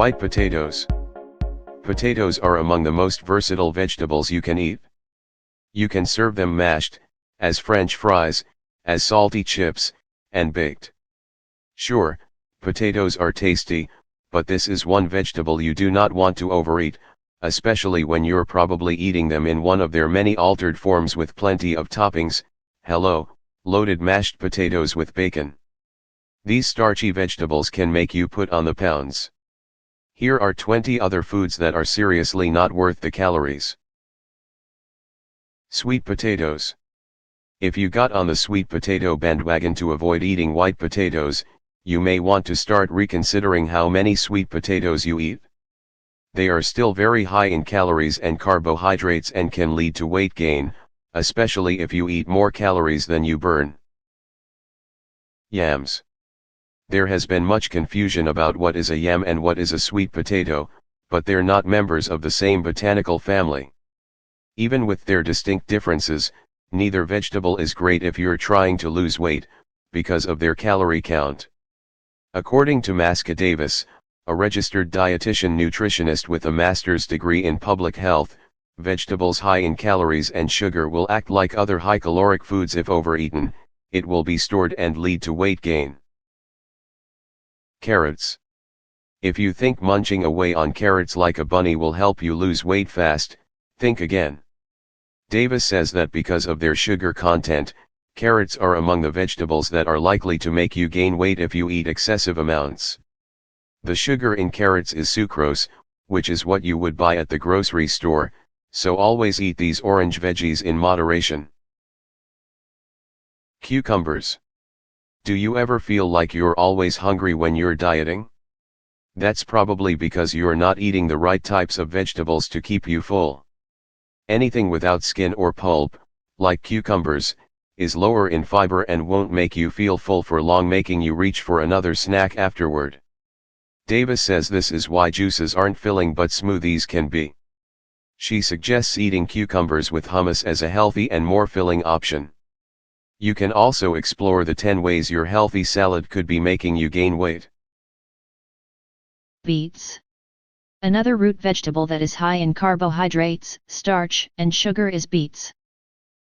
White potatoes. Potatoes are among the most versatile vegetables you can eat. You can serve them mashed, as French fries, as salty chips, and baked. Sure, potatoes are tasty, but this is one vegetable you do not want to overeat, especially when you're probably eating them in one of their many altered forms with plenty of toppings. Hello, loaded mashed potatoes with bacon. These starchy vegetables can make you put on the pounds. Here are 20 other foods that are seriously not worth the calories. Sweet potatoes. If you got on the sweet potato bandwagon to avoid eating white potatoes, you may want to start reconsidering how many sweet potatoes you eat. They are still very high in calories and carbohydrates and can lead to weight gain, especially if you eat more calories than you burn. Yams. There has been much confusion about what is a yam and what is a sweet potato, but they're not members of the same botanical family. Even with their distinct differences, neither vegetable is great if you're trying to lose weight, because of their calorie count. According to Maska Davis, a registered dietitian nutritionist with a master's degree in public health, vegetables high in calories and sugar will act like other high-caloric foods if overeaten. It will be stored and lead to weight gain. Carrots. If you think munching away on carrots like a bunny will help you lose weight fast, think again. Davis says that because of their sugar content, carrots are among the vegetables that are likely to make you gain weight if you eat excessive amounts. The sugar in carrots is sucrose, which is what you would buy at the grocery store, so always eat these orange veggies in moderation. Cucumbers. Do you ever feel like you're always hungry when you're dieting? That's probably because you're not eating the right types of vegetables to keep you full. Anything without skin or pulp, like cucumbers, is lower in fiber and won't make you feel full for long, making you reach for another snack afterward. Davis says this is why juices aren't filling but smoothies can be. She suggests eating cucumbers with hummus as a healthy and more filling option. You can also explore the 10 ways your healthy salad could be making you gain weight. Beets. Another root vegetable that is high in carbohydrates, starch, and sugar is beets.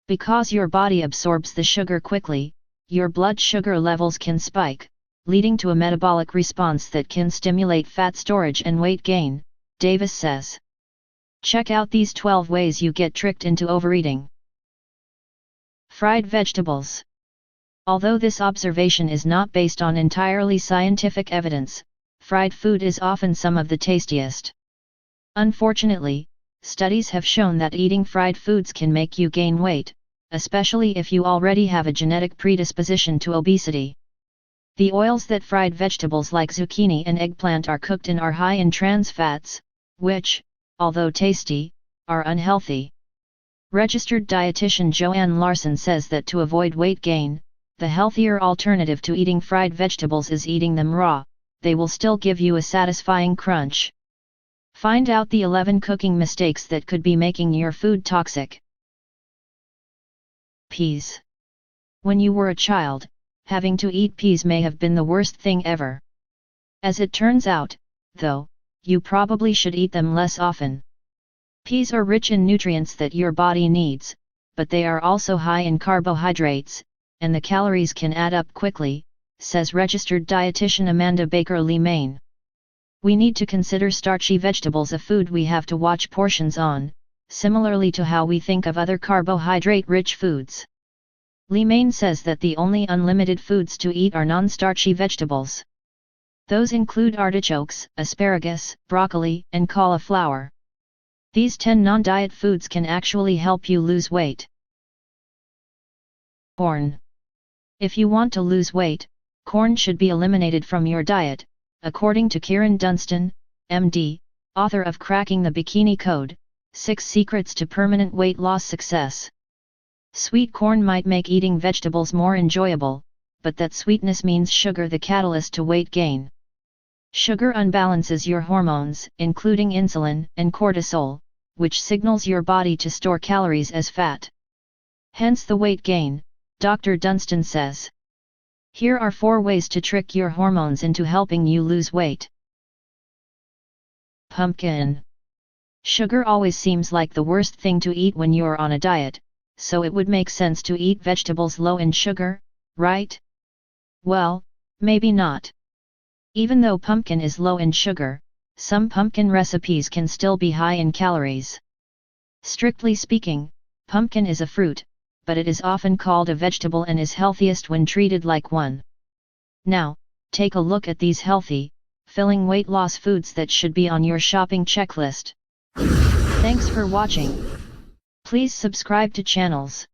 Because your body absorbs the sugar quickly, your blood sugar levels can spike, leading to a metabolic response that can stimulate fat storage and weight gain, Davis says. Check out these 12 ways you get tricked into overeating. Fried vegetables. Although this observation is not based on entirely scientific evidence, fried food is often some of the tastiest. Unfortunately, studies have shown that eating fried foods can make you gain weight, especially if you already have a genetic predisposition to obesity. The oils that fried vegetables like zucchini and eggplant are cooked in are high in trans fats, which, although tasty, are unhealthy. Registered dietitian Joanne Larson says that to avoid weight gain, the healthier alternative to eating fried vegetables is eating them raw. They will still give you a satisfying crunch. Find out the 11 cooking mistakes that could be making your food toxic. Peas. When you were a child, having to eat peas may have been the worst thing ever. As it turns out, though, you probably should eat them less often. Peas are rich in nutrients that your body needs, but they are also high in carbohydrates, and the calories can add up quickly, says registered dietitian Amanda Baker-Lee Main. We need to consider starchy vegetables a food we have to watch portions on, similarly to how we think of other carbohydrate-rich foods. Lee Main says that the only unlimited foods to eat are non-starchy vegetables. Those include artichokes, asparagus, broccoli, and cauliflower. These 10 non-diet foods can actually help you lose weight. Corn. If you want to lose weight, corn should be eliminated from your diet, according to Kieran Dunstan, MD, author of Cracking the Bikini Code, 6 Secrets to Permanent Weight Loss Success. Sweet corn might make eating vegetables more enjoyable, but that sweetness means sugar, the catalyst to weight gain. Sugar unbalances your hormones, including insulin and cortisol, which signals your body to store calories as fat. Hence the weight gain, Dr. Dunstan says. Here are 4 ways to trick your hormones into helping you lose weight. Pumpkin. Sugar always seems like the worst thing to eat when you're on a diet, so it would make sense to eat vegetables low in sugar, right? Well, maybe not. Even though pumpkin is low in sugar, some pumpkin recipes can still be high in calories. Strictly speaking, pumpkin is a fruit, but it is often called a vegetable and is healthiest when treated like one. Now, take a look at these healthy, filling weight loss foods that should be on your shopping checklist. Thanks for watching. Please subscribe to channels.